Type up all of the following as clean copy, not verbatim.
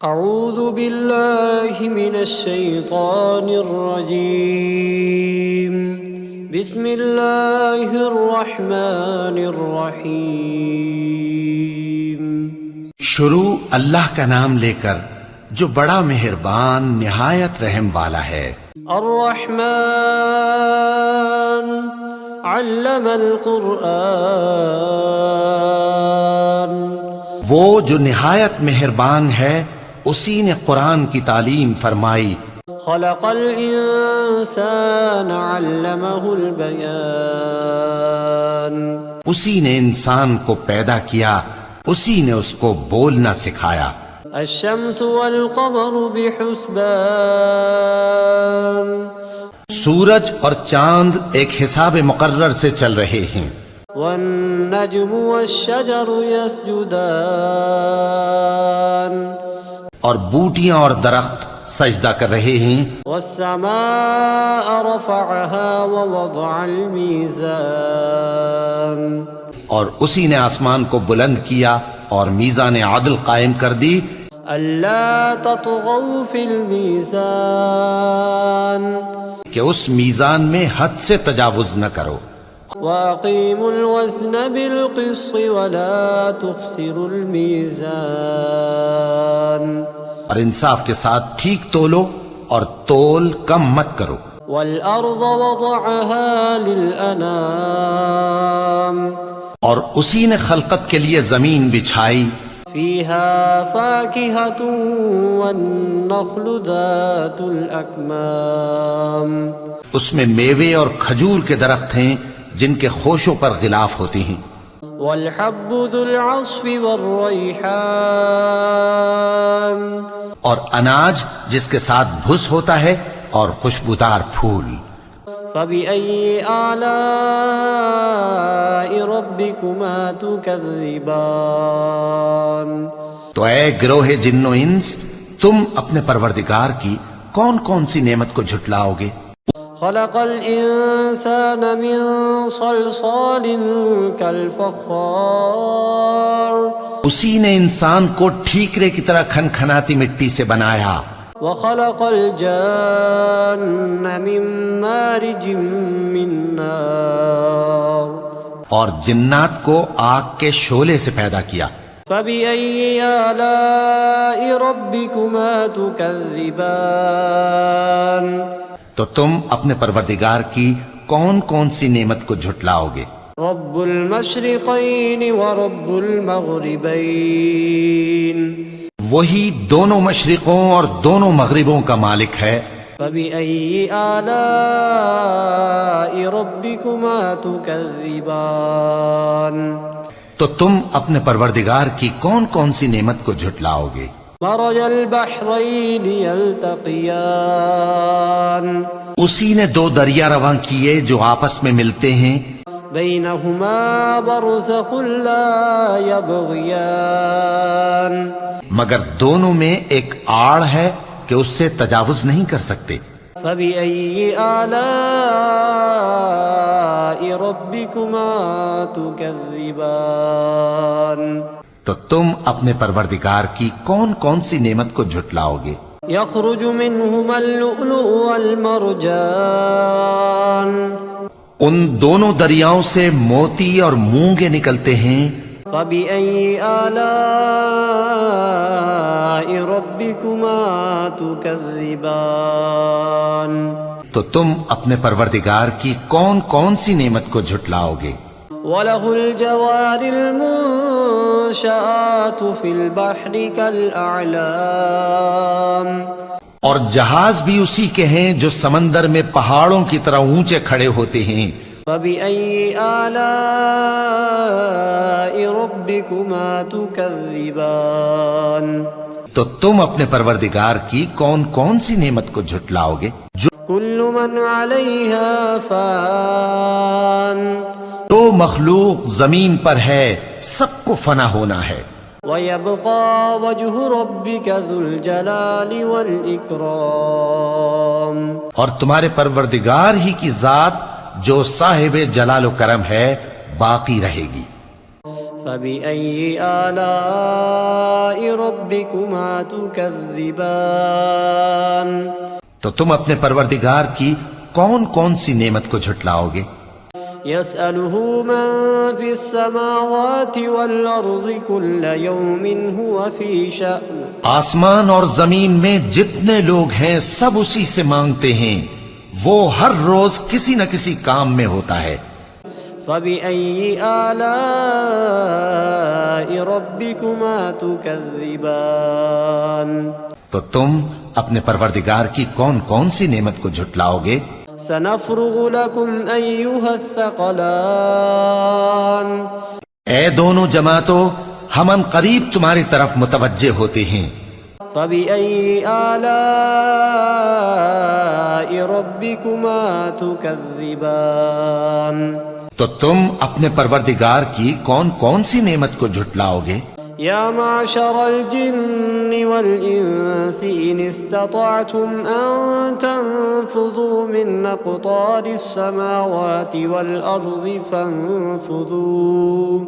اعوذ باللہ من الشیطان الرجیم بسم اللہ الرحمن الرحیم۔ شروع اللہ کا نام لے کر جو بڑا مہربان نہایت رحم والا ہے۔ الرحمن علم القرآن، وہ جو نہایت مہربان ہے اسی نے قرآن کی تعلیم فرمائی۔ خلق الانسان علمہ البیان، اسی نے انسان کو پیدا کیا، اسی نے اس کو بولنا سکھایا۔ الشمس والقمر بحسبان، سورج اور چاند ایک حساب مقرر سے چل رہے ہیں۔ والنجم والشجر يسجدان، اور بوٹیاں اور درخت سجدہ کر رہے ہیں۔ والسماء رفعها ووضع الميزان، اور اسی نے آسمان کو بلند کیا اور میزان عدل قائم کر دی۔ ألا تطغوا في الميزان، کہ اس میزان میں حد سے تجاوز نہ کرو۔ وأقيموا الوزن بالقسط ولا تخسروا الميزان، اور انصاف کے ساتھ ٹھیک تولو اور تول کم مت کرو۔ والأرض وضعها للأنام، اور اسی نے خلقت کے لیے زمین بچھائی۔ فيها فاكهة والنخل ذات الأكمام، اس میں میوے اور کھجور کے درخت ہیں جن کے خوشوں پر غلاف ہوتی ہیں۔ والحب ذو العصف والريحان، اور اناج جس کے ساتھ بھس ہوتا ہے اور خوشبودار پھول۔ فبأي آلاء ربكما تكذبان، تو اے گروہ جن و انس، تم اپنے پروردگار کی کون کون سی نعمت کو جھٹلاؤ گے؟ خلق الإنسان من صلصال كالفخار، اسی نے انسان کو ٹھیکرے کی طرح کھنکھناتی مٹی سے بنایا۔ وخلق الجان من مارج من نار، اور جنات کو آگ کے شعلے سے پیدا کیا۔ فبأي آلاء ربكما تكذبان، تو تم اپنے پروردگار کی کون کون سی نعمت کو جھٹلاؤ گے؟ رب المشرقین ورب المغربین، وہی دونوں مشرقوں اور دونوں مغربوں کا مالک ہے۔ فبأي آلاء ربكما تكذبان، تو تم اپنے پروردگار کی کون کون سی نعمت کو جھٹلاؤ گے؟ مرج البحرین یلتقیان، اسی نے دو دریا رواں کیے جو آپس میں ملتے ہیں۔ بینہما برزخ لا یبغیان، مگر دونوں میں ایک آڑ ہے کہ اس سے تجاوز نہیں کر سکتے۔ فبأي آلاء ربكما تكذبان، تو تم اپنے پروردگار کی کون کون سی نعمت کو جھٹلاؤ گے؟ يخرج منهما اللؤلؤ والمرجان، ان دونوں دریاؤں سے موتی اور مونگے نکلتے ہیں۔ فبأي آلاء ربكما تكذبان، تو تم اپنے پروردگار کی کون کون سی نعمت کو جھٹلاؤ گے؟ وله الجوار المنشآت في البحر كالأعلام، اور جہاز بھی اسی کے ہیں جو سمندر میں پہاڑوں کی طرح اونچے کھڑے ہوتے ہیں۔ فبأي آلاء ربكما تكذبان، تو تم اپنے پروردگار کی کون کون سی نعمت کو جھٹلاؤ گے؟ جو كل من عليها فان، تو مخلوق زمین پر ہے سب کو فنا ہونا ہے۔ ويبقى وجه ربك ذو الجلال والإكرام، اور تمہارے پروردگار ہی کی ذات جو صاحب جلال و کرم ہے باقی رہے گی۔ فبأي آلاء ربكما تكذبان تو تم اپنے پروردگار کی کون کون سی نعمت کو جھٹلاؤ گے؟ يسأله من في السماوات والأرض كل يوم هو في شأن آسمان اور زمین میں جتنے لوگ ہیں سب اسی سے مانگتے ہیں، وہ ہر روز کسی نہ کسی کام میں ہوتا ہے۔ فبأي آلاء ربكما تكذبان تو تم اپنے پروردگار کی کون کون سی نعمت کو جھٹلاؤ گے؟ سنفرغ لكم أيها الثقلان اے دونوں جماعتوں، ہم ان قریب تمہاری طرف متوجہ ہوتے ہیں۔ فبأي آلاء ربكما تكذبان تو تم اپنے پروردگار کی کون کون سی نعمت کو جھٹلاؤ گے؟ يا معشر الجن والإنس إن استطعتم أن تنفذوا من أقطار السماوات والأرض فانفذوا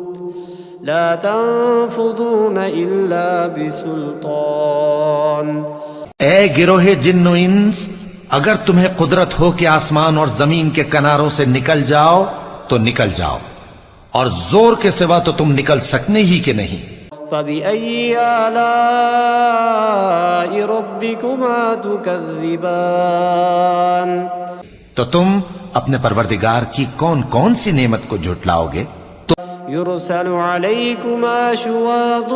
لا تنفذون إلا بسلطان۔ اے گروہ جن و انس، اگر تمہیں قدرت ہو کہ آسمان اور زمین کے کناروں سے نکل جاؤ تو نکل جاؤ، اور زور کے سوا تو تم نکل سکنے ہی کہ نہیں۔ فبأي آلاء ربكما تكذبان تو تم اپنے پروردگار کی کون کون سی نعمت کو جھٹلاؤ گے؟ يرسل عليكما شواظ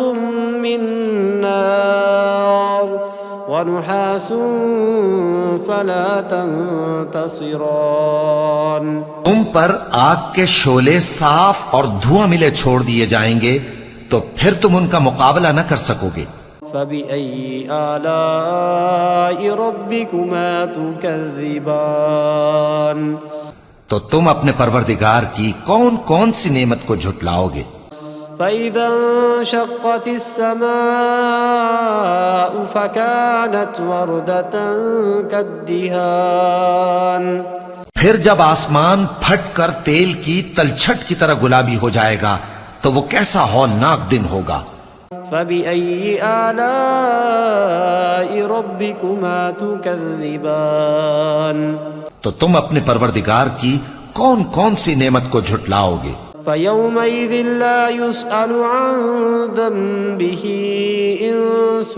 من نار ونحاس فلا تنتصران۔ تم پر آگ کے شعلے صاف اور دھواں ملے چھوڑ دیے جائیں گے تو پھر تم ان کا مقابلہ نہ کر سکو گے۔ فبأي آلاء ربكما تكذبان تو تم اپنے پروردگار کی کون کون سی نعمت کو جھٹلاؤ گے؟ فإذا انشقت السماء فكانت وردة كالدهان۔ پھر جب آسمان پھٹ کر تیل کی تلچھٹ کی طرح گلابی ہو جائے گا تو وہ کیسا ہولناک دن ہوگا۔ فبأي آلاء ربكما تكذبان تو تم اپنے پروردگار کی کون کون سی نعمت کو جھٹلاؤ گے؟ فيومئذ لا يسأل عن ذنبه إنس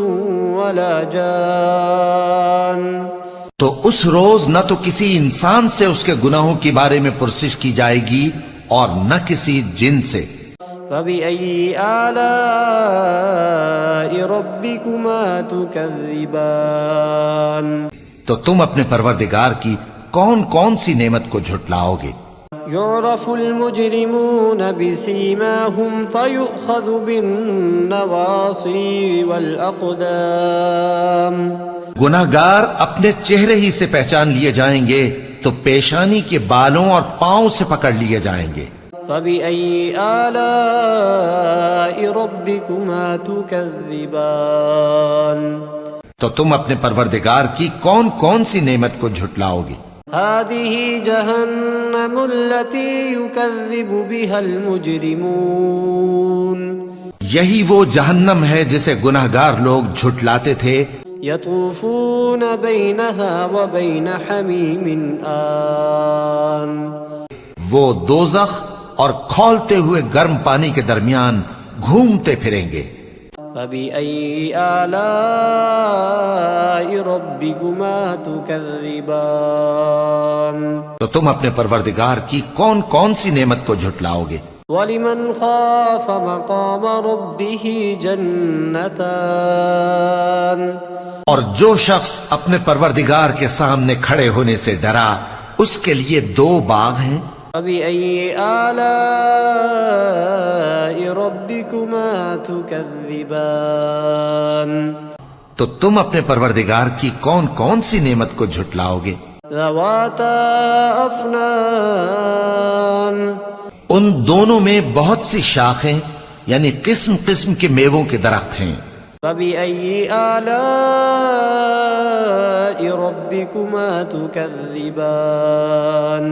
ولا جان۔ تو اس روز نہ تو کسی انسان سے اس کے گناہوں کے بارے میں پرسش کی جائے گی اور نہ کسی جن سے۔ فبأي آلاء ربكما تكذبان تو تم اپنے پروردگار کی کون کون سی نعمت کو جھٹلاؤ گے؟ يعرف المجرمون بسيماهم فيؤخذ بالنواصي والأقدام۔ گناہگار اپنے چہرے ہی سے پہچان لیے جائیں گے تو پیشانی کے بالوں اور پاؤں سے پکڑ لیے جائیں گے۔ فبأي آلاء ربكما تكذبان تو تم اپنے پروردگار کی کون کون سی نعمت کو جھٹلاؤ گے؟ هذه جهنم التي يكذب بها المجرمون۔ یہی وہ جہنم ہے جسے گناہگار لوگ جھٹلاتے تھے۔ يطوفون بينها وبين حميم آن۔ وہ دوزخ اور کھولتے ہوئے گرم پانی کے درمیان گھومتے پھریں گے۔ فبأي آلاء ربكما تكذبان تو تم اپنے پروردگار کی کون کون سی نعمت کو جھٹلاؤ گے؟ ولمن خاف مقام ربه جنتان۔ اور جو شخص اپنے پروردگار کے سامنے کھڑے ہونے سے ڈرا اس کے لیے 2 باغ ہیں۔ فبأي آلاء ربكما تكذبان تو تم اپنے پروردگار کی کون کون سی نعمت کو جھٹلاؤ گے؟ ذواتا افنان۔ ان دونوں میں بہت سی شاخیں یعنی قسم قسم کے میووں کے درخت ہیں۔ فبأي آلاء ربكما تكذبان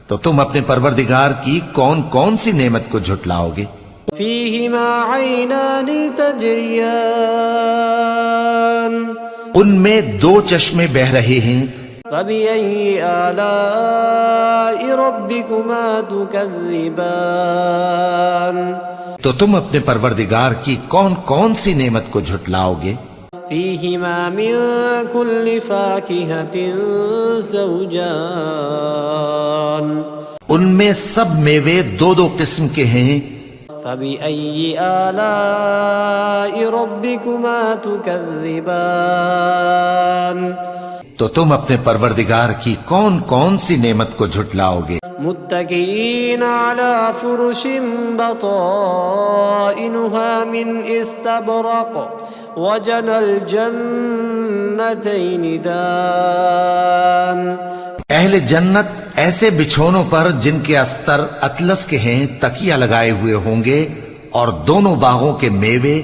تو تم اپنے پروردگار کی کون کون سی نعمت کو جھٹلاؤ گے؟ فيهما عينان تجريان ان میں دو چشمے بہ رہے ہیں. فبأي آلاء ربكما تكذبان تو تم اپنے پروردگار کی کون کون سی نعمت کو جھٹلاؤ گے؟ فيهما من كل فاكهة زوجان ان میں سب میوے دو دو قسم کے ہیں. فبأي آلاء ربكما تكذبان تو تم اپنے پروردگار کی کون کون سی نعمت کو جھٹلاؤ گے؟ متكئين على فرش بطائنها من استبرق وجنى الجنتين دان اہل جنت ایسے بچھونوں پر جن کے استر اطلس کے ہیں تکیہ لگائے ہوئے ہوں گے اور دونوں باغوں کے میوے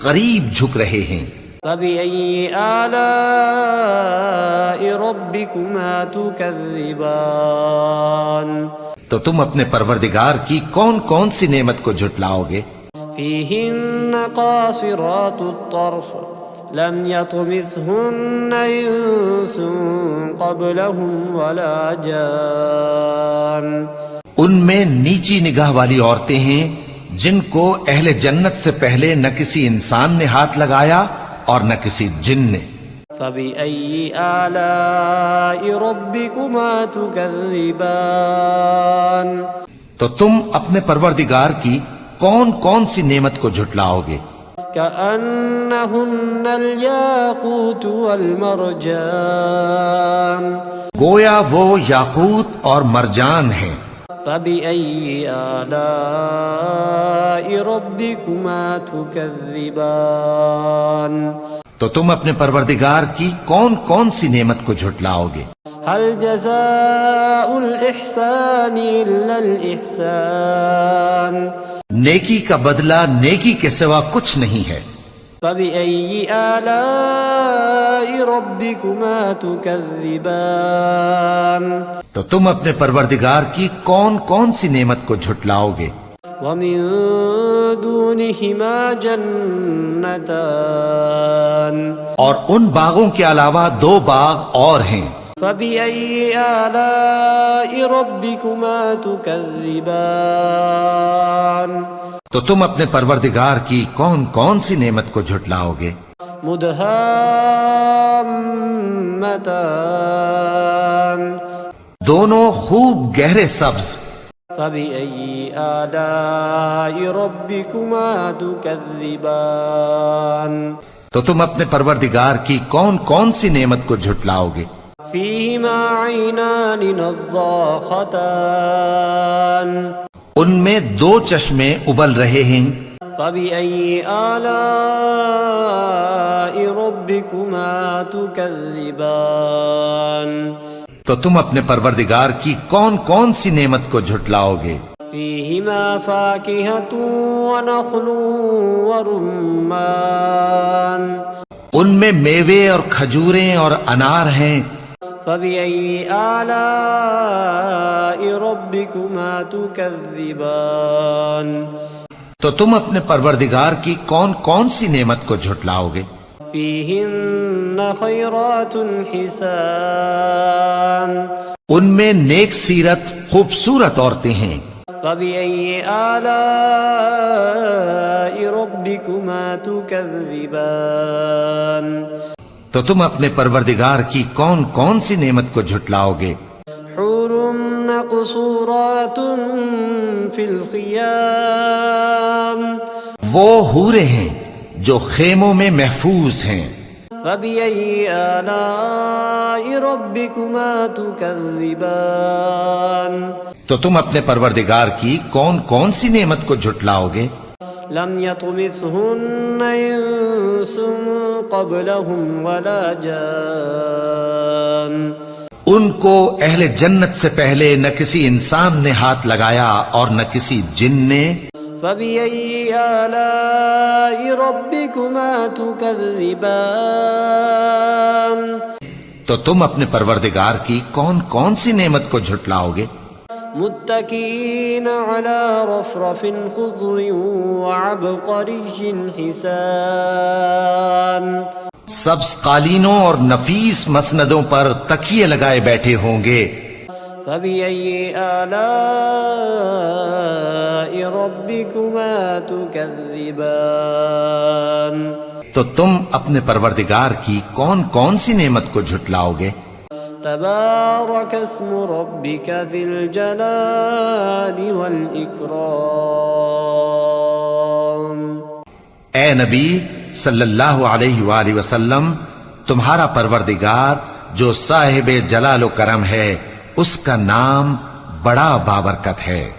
قریب جھک رہے ہیں. فبأي آلاء ربكما تكذبان تو تم اپنے پروردگار کی کون کون سی نعمت کو جھٹلاؤ گے؟ فيهن قاصرات الطرف لم يطمثهن إنس قبلهم ولا جان ان میں نیچی نگاہ والی عورتیں ہیں جن کو اہل جنت سے پہلے نہ کسی انسان نے ہاتھ لگایا اور نہ کسی جن نے. فبأي آلاء ربكما تكذبان تو تم اپنے پروردگار کی کون کون سی نعمت کو جھٹلاؤ گے؟ كأنهن الياقوت والمرجان گویا وہ یاقوت اور مرجان ہیں. فبأي آلاء ربكما تكذبان تو تم اپنے پروردگار کی کون کون سی نعمت کو جھٹلاؤ گے؟ هل جزاء الإحسان إلا الإحسان نیکی کا بدلہ نیکی کے سوا کچھ نہیں ہے. فبأي آلاء ربكما تكذبان تو تم اپنے پروردگار کی کون کون سی نعمت کو جھٹلاؤ گے؟ ومن دونهما جنتان اور ان باغوں کے علاوہ دو باغ اور ہیں. فبأي آلاء ربكما تكذبان تو تم اپنے پروردگار کی کون کون سی نعمت کو جھٹلاؤ گے؟ مدهامتان دونوں خوب گہرے سبز. فبأي آلاء ربكما تكذبان تو تم اپنے پروردگار کی کون کون سی نعمت کو جھٹلاؤ گے؟ فيهما عينان نضاختان ان میں دو چشمے ابل رہے ہیں. فبأي آلاء ربكما تكذبان تو تم اپنے پروردگار کی کون کون سی نعمت کو جھٹلاؤ گے؟ فيهما فاكهة ونخل ورمان ان میں میوے اور کھجوریں اور انار ہیں. فبأي آلاء ربكما تكذبان تو تم اپنے پروردگار کی کون کون سی نعمت کو جھٹلاؤ گے؟ فيهن خيرات حسان ان میں نیک سیرت خوبصورت عورتیں ہیں. فبأي آلاء ربكما تكذبان تو تم اپنے پروردگار کی کون کون سی نعمت کو جھٹلاؤ گے؟ حور مقصورات في الخيام وہ حوریں ہیں جو خیموں میں محفوظ ہیں. فبأي آلاء ربكما تكذبان تو تم اپنے پروردگار کی کون کون سی نعمت کو جھٹلاؤ گے؟ لم يطمثهن إنس قبلهم ولا جان ان کو اہل جنت سے پہلے نہ کسی انسان نے ہاتھ لگایا اور نہ کسی جن نے. فبأي آلاء ربكما تكذبان تو تم اپنے پروردگار کی کون کون سی نعمت کو جھٹلاؤ گے؟ متكئين على رفرف خضر وعبقري حسان سبز قالینوں اور نفیس مسندوں پر تکیے لگائے بیٹھے ہوں گے. فبأي آلاء ربكما تكذبان تو تم اپنے پروردگار کی کون کون سی نعمت کو جھٹلاؤ گے؟ تبارك اسم ربك ذي الجلال والإكرام. اے نبی صلی اللہ علیہ وآلہ وسلم، تمہارا پروردگار جو صاحب جلال و کرم ہے، اس کا نام بڑا بابرکت ہے.